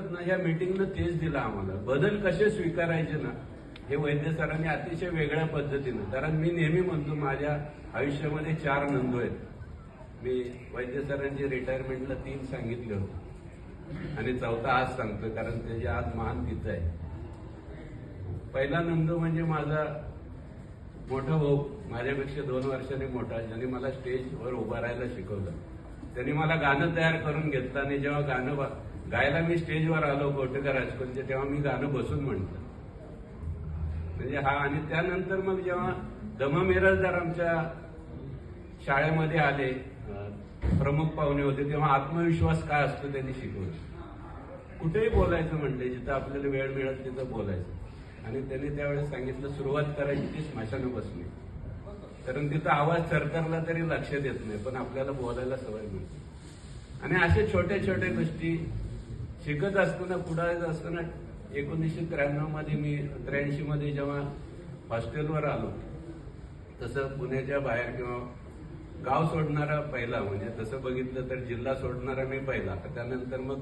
परत ना ह्या मीटिंगनं तेच दिलं आम्हाला. बदल कसे स्वीकारायचे ना हे वैद्य सरांनी अतिशय वेगळ्या पद्धतीनं, कारण मी नेहमी म्हणतो माझ्या आयुष्यामध्ये 4 नंदू आहेत. मी वैद्य सरांची रिटायरमेंटला 3 सांगितले होते आणि 4था आज सांगतोय, कारण त्याची आज महान तिथं आहे. पहिला नंदू म्हणजे माझा मोठा भाऊ, माझ्यापेक्षा 2 वर्षांनी मोठा, ज्याने मला स्टेजवर उभा राहायला शिकवलं. त्यांनी मला गाणं तयार करून घेतलं आणि जेव्हा गाणं गायला मी स्टेजवर आलो कोटेकर हायस्कूलचे, तेव्हा मी गाणं बसून म्हटलं. म्हणजे हा. आणि त्यानंतर मग जेव्हा दमा मिरासदार आमच्या शाळेमध्ये आले, प्रमुख पाहुणे होते, तेव्हा आत्मविश्वास काय असतो त्यांनी शिकवलं. कुठेही बोलायचं म्हटलं, जिथं आपल्याला वेळ मिळेल तिथं बोलायचं. आणि त्यांनी त्यावेळेस सांगितलं सुरुवात करायची ती स्मशानापासून, कारण तिथं आवाज थरथरला तरी लक्षात येत नाही, पण आपल्याला बोलायला सवय मिळते. आणि अशा छोट्या छोट्या गोष्टी शिकत असताना, पुढे असताना 1993 मध्ये मी 83 मध्ये जेव्हा हॉस्टेलवर आलो, तसं पुण्याच्या बाहेर किंवा गाव सोडणारा पहिला, म्हणजे तसं बघितलं तर जिल्हा सोडणारा मी पहिला. त्यानंतर मग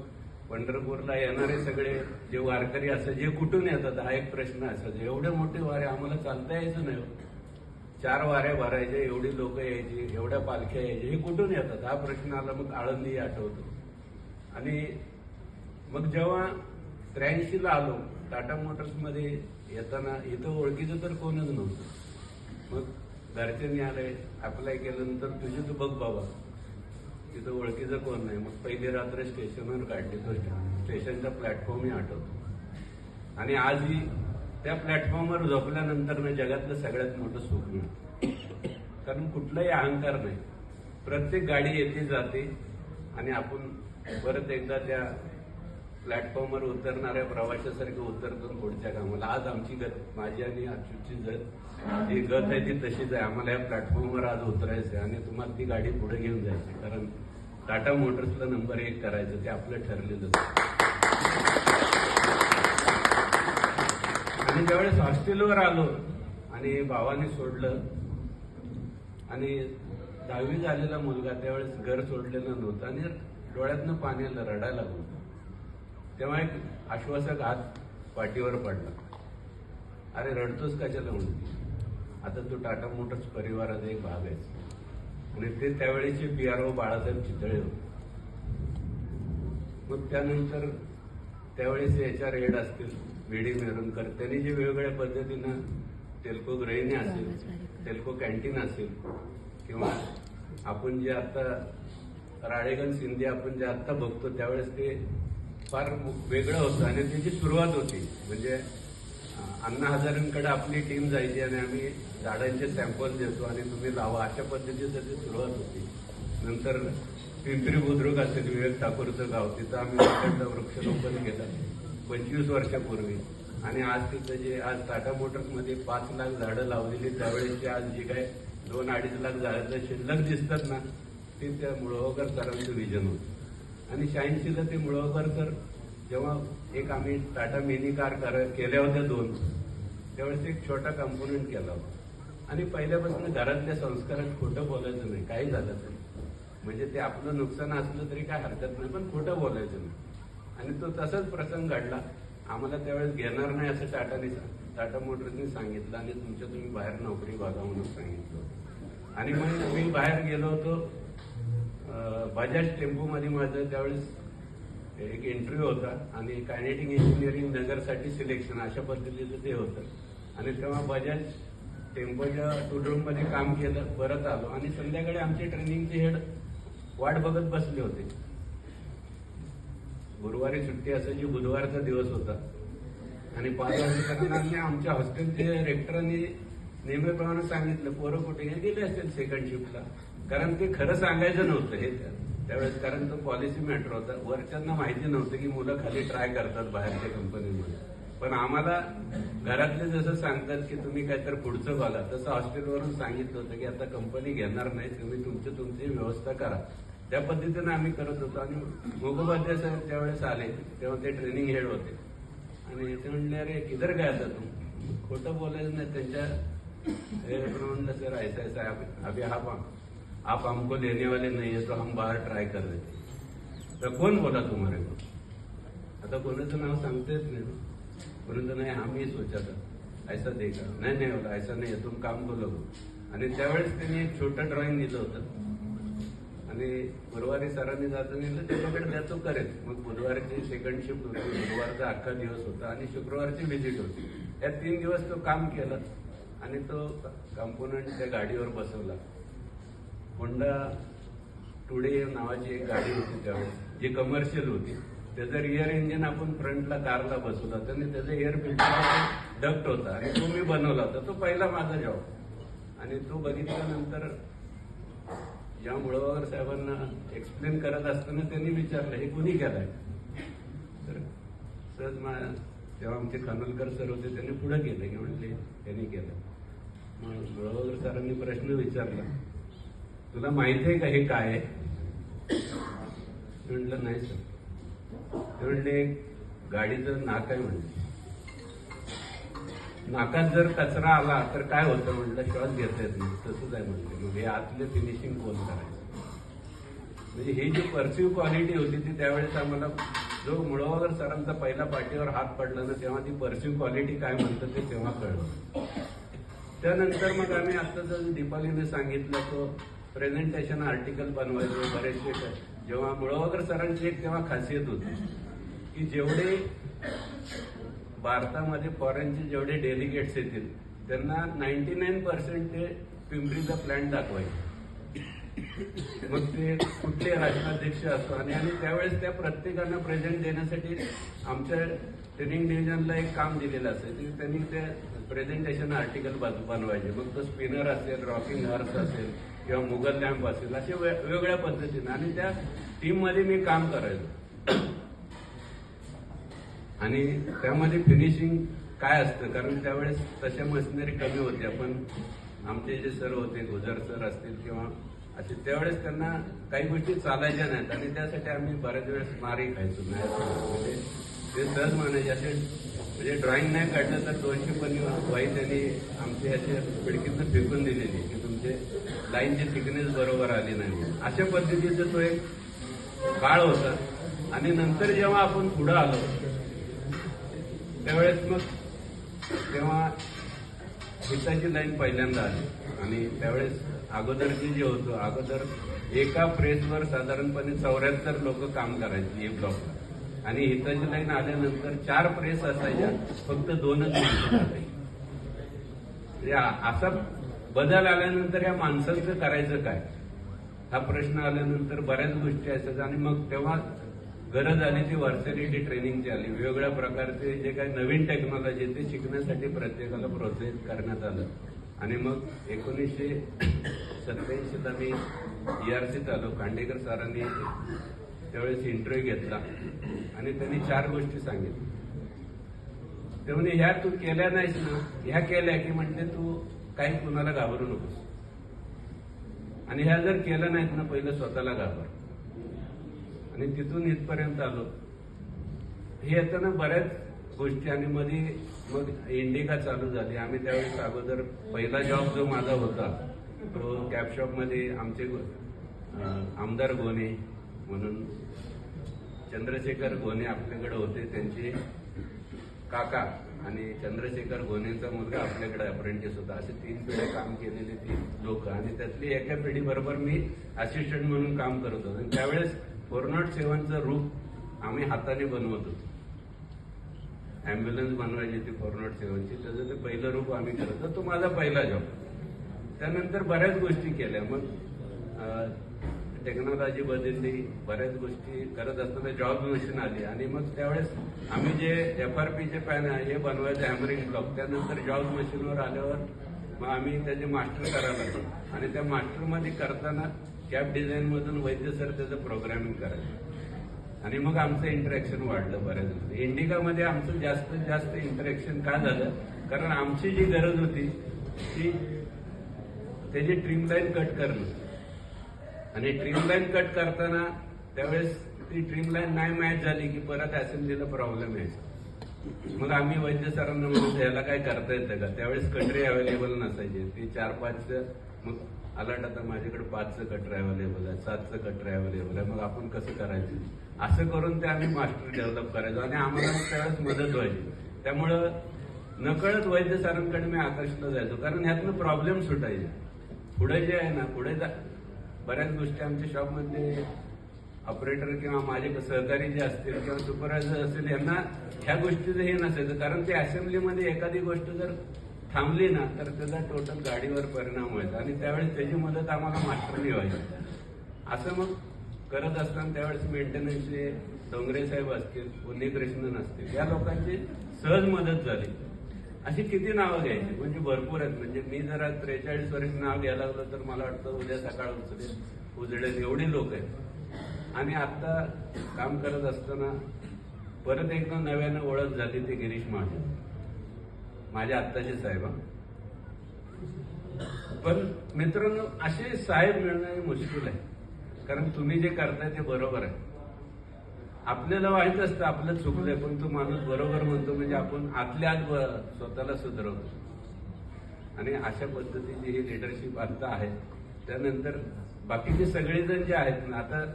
पंढरपूरला येणारे सगळे जे वारकरी असतात, जे कुठून येतात हा एक प्रश्न असायचा. एवढे मोठे वारे आम्हाला चालता यायचं नाही. 4 वाऱ्या भरायचे, एवढी लोक यायची, एवढ्या पालख्या यायच्या, हे कुठून येतात हा प्रश्न आला. मग आळंदी आठवतो. आणि मग जेव्हा 83 ला आलो, टाटा मोटर्समध्ये येताना इथं ओळखीचं तर कोणच नव्हतं. मग घरच्यांनी आले, अप्लाय केल्यानंतर तुझी तू बघ बाबा, तिथं ओळखीचं कोण नाही. मग पहिली रात्र स्टेशनवर काढली. तो स्टेशनचा प्लॅटफॉर्मही आठवतो. आणि आजही त्या प्लॅटफॉर्मवर झोपल्यानंतर ना जगातलं सगळ्यात मोठं सुख मिळतं, कारण कुठलाही अहंकार नाही. प्रत्येक गाडी येते जाते आणि आपण परत एकदा त्या प्लॅटफॉर्मवर उतरणाऱ्या प्रवाशासारखं उतरतो पुढच्या कामाला. आज आमची गत, माझी आणि अच्युतची जी गत आहे ती तशीच आहे. आम्हाला या प्लॅटफॉर्मवर आज उतरायचं आहे आणि तुम्हाला ती गाडी पुढे घेऊन जायची, कारण टाटा मोटर्सला नंबर 1 करायचं, ते आपलं ठरलेलं. आणि ज्यावेळेस हॉस्टेलवर आलो आणि भावाने सोडलं, आणि 10वी झालेला मुलगा त्यावेळेस घर सोडलेलं नव्हतं आणि डोळ्यातनं पाण्याला रडायला लागलो. तेव्हा एक आश्वासक हात पाठीवर पडला. अरे रडतोस कशाला म्हणते, आता तू टाटा मोटर्स परिवाराचा एक भाग आहेस. आणि ते त्यावेळेचे PRO बाळासाहेब चितळे होते. मग त्यानंतर त्यावेळेस HR हेड असतील VD मेहरुणकर, त्यांनी जे वेगवेगळ्या पद्धतीनं टेल्को गृहिणी असेल, टेल्को कॅन्टीन असेल, किंवा आपण जे आता राळेगण सिंधी आपण जे आता बघतो, त्यावेळेस ते फार वेगळं होतं आणि त्याची सुरुवात होती. म्हणजे अण्णा हजारेंकडे आपली टीम जायची आणि आम्ही झाडांचे सॅम्पल देतो आणि तुम्ही लावा, अशा पद्धतीची त्याची सुरुवात होती. नंतर पिंपरी बुद्रुक असेल, विवेक ठाकूरचं गाव, तिथं आम्ही वृक्षारोपण केलं 25 वर्षापूर्वी. आणि आज तिथं जे आज टाटा मोटर्समध्ये 5 लाख झाडं लावलेली, त्यावेळेसची आज जी काय 2-2.5 लाख झाडं शिल्लक दिसतात ना, ते त्या मुळगावकर सरांचं विजन होतं. आणि 86ला ते मुळगावकर सर जेव्हा एक आम्ही टाटा मिनी कार केल्या होत्या 2, त्यावेळेस एक छोटा कंपोनेंट केला होता. आणि पहिल्यापासून घरातल्या संस्कारात खोटं बोलायचं नाही, काही झालं तरी. म्हणजे ते आपलं नुकसान असलं तरी काय हरकत नाही, पण खोटं बोलायचं नाही. आणि तो तसाच प्रसंग घडला. आम्हाला त्यावेळेस घेणार नाही असं टाटा मोटर्सनी सांगितलं आणि तुम्ही बाहेर नोकरी बघा म्हणून सांगितलं. आणि मग मी बाहेर गेलो होतो. बजाज टेम्पोमध्ये माझं त्यावेळेस एक इंटरव्ह्यू होता आणि कायनेटिक इंजिनिअरिंग नगरसाठी सिलेक्शन, अशा पद्धतीचं ते होतं. आणि तेव्हा बजाज टेम्पोच्या टूलरूममध्ये काम केलं, परत आलो आणि संध्याकाळी आमचे ट्रेनिंगचे हेड वाट बघत बसले होते. गुरुवारी सुट्टी असायची, बुधवारचा दिवस होता आणि 5 वाजेपर्यंत आमच्या हॉस्टेलचे रेक्टरांनी नेहमीप्रमाणे सांगितलं, पोरं कुठे गेले असतील सेकंड शिफ्टला. कारण ते खरं सांगायचं नव्हतं हे त्यावेळेस, कारण तो पॉलिसी मॅटर होता. वरच्यांना माहिती नव्हतं की मुलं खाली ट्राय करतात बाहेरच्या कंपनीमध्ये. पण आम्हाला घरातले जसं सांगतात की तुम्ही काहीतरी पुढचं बघा, तसं हॉस्टेलवरून सांगितलं होतं की आता कंपनी घेणार नाही, तुम्ही तुमची व्यवस्था करा. त्या पद्धतीनं आम्ही करत होतो. आणि मुखोपाध्याय साहेब त्यावेळेस आले, तेव्हा ते ट्रेनिंग हेड होते आणि ते म्हणले, अरे किधर गया था तू, खोटं बोलायचं नाही. त्यांच्या म्हणलं, सर ऐसा ऐसा अभी आप हमको लेने वाले नहीं है तो हम बाहर ट्राई कर रहे थे. तो कौन बोला तुम्हारे को, आता कोणाचं नाव सांगता येत नाही, परंतु नाही आम्ही सोचा था ऐसा देखा, नाही नाही होता ऐसा नाही, तुम काम बोलो. आणि त्यावेळेस त्यांनी एक छोटं ड्रॉइंग दिलं होतं आणि गुरुवारी सरांनी जातं नेलं त्याच्याकडे द्या तो करेल. मग बुधवारची सेकंड शिफ्ट होती, गुरुवारचा अख्खा दिवस होता आणि शुक्रवारची व्हिजिट होती. या 3 दिवस तो काम केलं आणि तो कॉम्पोनंट त्या गाडीवर बसवला. होंडा टुडे नावाची एक गाडी होती त्यावेळेस, जी कमर्शियल होती. त्याचं रिअर इंजिन आपण फ्रंटला कारला बसवलं होतं आणि त्याचं एअर फिल्टर डक्ट होता आणि तो मी बनवला होता. तो पहिला माझा जॉब आणि तो बघितल्यानंतर या मुळवागर साहेबांना एक्सप्लेन करत असताना त्यांनी विचारलं हे कुणी केलंय. तर सहज तेव्हा आमचे खानोलकर सर होते, त्यांनी पुढे केलं की म्हणले त्यांनी केलं. मग मुळवागर सरांनी प्रश्न विचारला, तुला माहिती आहे का हे काय आहे? म्हटलं नाही सर. ते म्हणले गाडीचं नाक आहे. म्हणले नाकात जर कचरा आला तर काय होतं? म्हटलं श्वास घेता येत नाही. तसंच आहे म्हणले. मग हे आतले फिनिशिंग कोण करायचं? म्हणजे ही जी परसिव्ह क्वालिटी होती ती त्यावेळेस आम्हाला, जो मुळवागर सरांचा पहिला पाठीवर हात पडला ना तेव्हा ती परसिव्ह क्वालिटी काय म्हणतं ते तेव्हा कळलं. त्यानंतर मग आम्ही आता जर दीपालीने सांगितलं तो प्रेझेंटेशन आर्टिकल बनवायचो बरेचसे. जेव्हा मुळवागर सरांची एक तेव्हा खासियत होती की जेवढे भारतामध्ये फॉरेनचे जेवढे डेलिगेट्स येतील त्यांना 99% ते पिंपरीचा प्लॅन दाखवायचे. मग ते कुठले राष्ट्राध्यक्ष असतो आणि त्यावेळेस त्या प्रत्येकांना प्रेझेंट देण्यासाठी आमच्या ट्रेनिंग डिव्हिजनला एक काम दिलेलं असेल. त्यांनी ते प्रेझेंटेशन आर्टिकल बनवायचे. मग तो स्पिनर असेल, रॉकिंग हॉर्स असेल किंवा मुघल लॅम्प असेल, असे वेगवेगळ्या पद्धतीने. आणि त्या टीममध्ये मी काम करायचो आणि त्यामध्ये फिनिशिंग काय असतं, कारण त्यावेळेस तशा मशिनरी कमी होत्या. पण आमचे जे सर होते, गुजर सर असतील किंवा असे, त्यावेळेस त्यांना काही गोष्टी चालायच्या नाहीत आणि त्यासाठी आम्ही बऱ्याच वेळेस मारही खायचो. म्हणजे ते सहज म्हणायचे असे, म्हणजे ड्रॉइंग नाही काढलं तर 250 वाई त्यांनी आमचे असे खिडकीतून फेकून दिलेली की तुमचे लाईनची थिकनेस बरोबर आली नाही. अशा पद्धतीचा तो एक काळ होता. आणि नंतर जेव्हा आपण पुढे आलो त्यावेळेस मग तेव्हा हिताची लाईन पहिल्यांदा आली आणि त्यावेळेस अगोदरची जे होतं, अगोदर एका प्रेसवर साधारणपणे 74 लोक काम करायचे एक ब्लॉकला आणि हिताची लाईन आल्यानंतर 4 प्रेस असायच्या, फक्त 2च माणसं असायची. असा बदल आल्यानंतर या माणसांचं करायचं काय हा प्रश्न आल्यानंतर बऱ्याच गोष्टी असायच्या. आणि मग तेव्हा गरज आली ती व्हर्सॅलिटी ट्रेनिंगची आली. वेगवेगळ्या प्रकारचे जे काही नवीन टेक्नॉलॉजी ते शिकण्यासाठी प्रत्येकाला प्रोत्साहित करण्यात आलं. आणि मग 1987ला मी ERCत आलो. खांडेकर सरांनी त्यावेळेस इंटरव्ह्यू घेतला आणि त्यांनी 4 गोष्टी सांगितल्या. ते म्हणे ह्या तू केल्या नाहीस ना, ह्या केल्या की म्हणते तू काही कुणाला घाबरू नकोस आणि ह्या जर केल्या नाहीत ना पहिलं स्वतःला घाबर. आणि तिथून इथपर्यंत आलो. हे येताना बऱ्याच गोष्टी आणि मध्ये मग इंडिका चालू झाली. आम्ही त्यावेळेस अगोदर पहिला जॉब जो माझा होता तो कॅब शॉपमध्ये आमचे आमदार गोने म्हणून चंद्रशेखर गोने आपल्याकडे होते, त्यांचे काका आणि चंद्रशेखर गोनेचा मुलगा आपल्याकडे अप्रेंटिस होता. असे 3 पिढ्या काम केलेले ती लोक आणि त्यातली एका पिढीबरोबर मी असिस्टंट म्हणून काम करत होतो. आणि त्यावेळेस 407चं रूप आम्ही हाताने बनवत होतो. अँब्युलन्स बनवायची ती 407ची, त्याचं ते पहिलं रूप आम्ही करत होतो. तो माझा पहिला जॉब. त्यानंतर बऱ्याच गोष्टी केल्या. मग टेक्नॉलॉजी बदलली, बऱ्याच गोष्टी करत असताना जॉब मशीन आली आणि मग त्यावेळेस आम्ही जे FRPचे पॅन आहे हे बनवायचं हॅमरिंग ब्लॉक. त्यानंतर जॉब मशीनवर आल्यावर मग आम्ही त्याचे मास्टर करायला लागलो आणि त्या मास्टरमध्ये करताना कॅब डिझाईन मधून वैद्य सर त्याचं प्रोग्रामिंग करायचं आणि मग आमचं इंटरॅक्शन वाढलं बऱ्याच. इंडिकामध्ये आमचं जास्तीत जास्त इंटरॅक्शन का झालं, कारण आमची जी गरज होती ती त्याची ट्रिमलाईन कट करणं आणि ट्रिमलाईन कट करताना त्यावेळेस ती ट्रिमलाईन नाही मॅच झाली की परत असेंब्लीला प्रॉब्लेम यायचा. मग आम्ही वैद्य सरांना म्हणतो याला काय करता येतं का. त्यावेळेस कटरी अवेलेबल नसायचे, ते 4-5 मग अलर्ट आता माझ्याकडे 5चं कटर अवेलेबल आहे, 7चं कटर अवेलेबल आहे, मग आपण कसं करायचं असं करून ते आम्ही मास्टर डेव्हलप करायचो आणि आम्हाला मग त्यावेळेस मदत व्हायची. त्यामुळं नकळत वैद्य सरांकडे मी आकर्षित जायचो, कारण ह्यातनं प्रॉब्लेम सुटायचे. पुढे जे आहे ना, बऱ्याच गोष्टी आमच्या शॉपमध्ये ऑपरेटर किंवा माझे सहकारी जे असतील किंवा सुपरवायझर असतील यांना ह्या गोष्टीचं हे नसायचं, कारण ते असेंब्लीमध्ये एखादी गोष्ट जर थांबली ना तर त्याचा टोटल गाडीवर परिणाम व्हायचा आणि त्यावेळेस त्याची मदत आम्हाला मास्टरनी व्हायची. असं मग करत असताना त्यावेळेस मेंटेनन्सचे डोंगरे साहेब असतील, उन्नीकृष्णन असतील, या लोकांची सहज मदत झाली. अशी किती नावं घ्यायची, म्हणजे भरपूर आहेत. म्हणजे मी जरा 43 वर्ष नाव घ्यायला लागलो तर मला वाटतं उद्या सकाळ उजडेल एवढी लोक आहेत. आणि आता काम करत असताना परत एकदा नव्यानं ओळख झाली ते गिरीश महाजन, माझ्या आत्ताचे साहेब. पण मित्रांनो, असे साहेब मिळणं मुश्किल आहे, कारण तुम्ही जे करताय ते बरोबर आहे. आपल्याला माहित असतं आपलं चुकलंय, पण तो माणूस बरोबर म्हणतो म्हणजे आपण आतल्या आत स्वतःला सुधारवतो. आणि अशा पद्धतीची ही लिडरशिप आता आहे. त्यानंतर बाकीचे सगळेजण जे आहेत ना, आता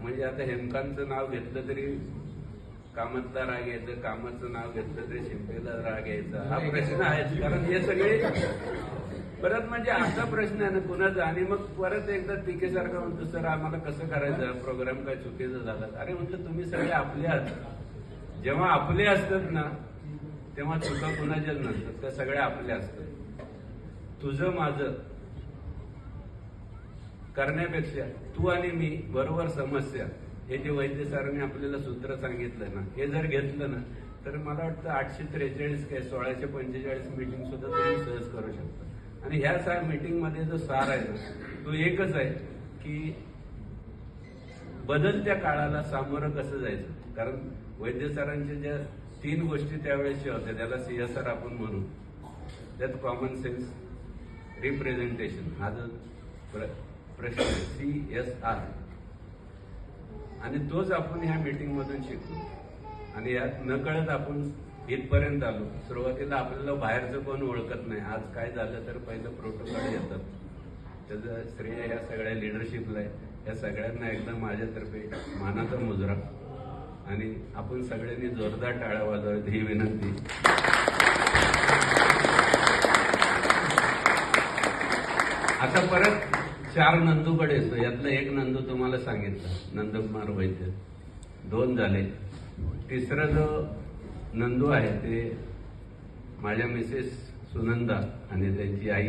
म्हणजे आता हेमकांतचं नाव घेतलं तरी कामातला राग यायचं, कामाचं नाव घेतलं तरी शिंपेला राग यायचा, हा प्रश्न आहे. कारण हे सगळे परत म्हणजे असा प्रश्न आहे ना कुणाचा. आणि मग परत एकदा टीकेसारखा म्हणतो, सर आम्हाला कसं करायचं, प्रोग्राम काय चुकीचं झाला. अरे म्हटलं तुम्ही सगळे आपले आहात. जेव्हा आपले असतात ना तेव्हा चुका कुणाच्याच नसतात, त्या सगळ्या आपल्या असतात. तुझं माझं करण्यापेक्षा तू आणि मी बरोबर समस्या, हे जे वैद्य सरांनी आपल्याला सूत्र सांगितलं ना, हे जर घेतलं ना तर मला वाटतं 843 काय 1645 मीटिंग सुद्धा तुम्ही सहज करू शकता. आणि ह्या मीटिंगमध्ये जो सार आहे ना तो एकच आहे की बदलत्या काळाला सामोरं कसं जायचं. कारण वैद्य सरांच्या ज्या 3 गोष्टी त्यावेळेसच्या होत्या, त्याला CSR आपण म्हणू, त्यात कॉमन सेन्स, रिप्रेझेंटेशन, हा जो प्रश्न CSR, आणि तोच आपण ह्या मीटिंग मधून शिकलो. आणि यात नकळत आपण इथपर्यंत आलो. सुरुवातीला आपल्याला बाहेरचं कोण ओळखत नाही. आज काय झालं तर पहिलं प्रोटोकॉल येतात, त्याचं श्रेय ह्या सगळ्या लिडरशिपला आहे. या सगळ्यांना एकदम माझ्यातर्फे मानाचा मुजरा. आणि आपण सगळ्यांनी जोरदार टाळ्या वाजवाव्यात ही विनंती. आता परत 4 नंदूकडे येतो. यातलं एक नंदू तुम्हाला सांगितलं, नंदकुमार वैद्य. 2 झाले. तिसरा जो नंदू आहे ते माझ्या मिसेस सुनंदा आणि त्यांची आई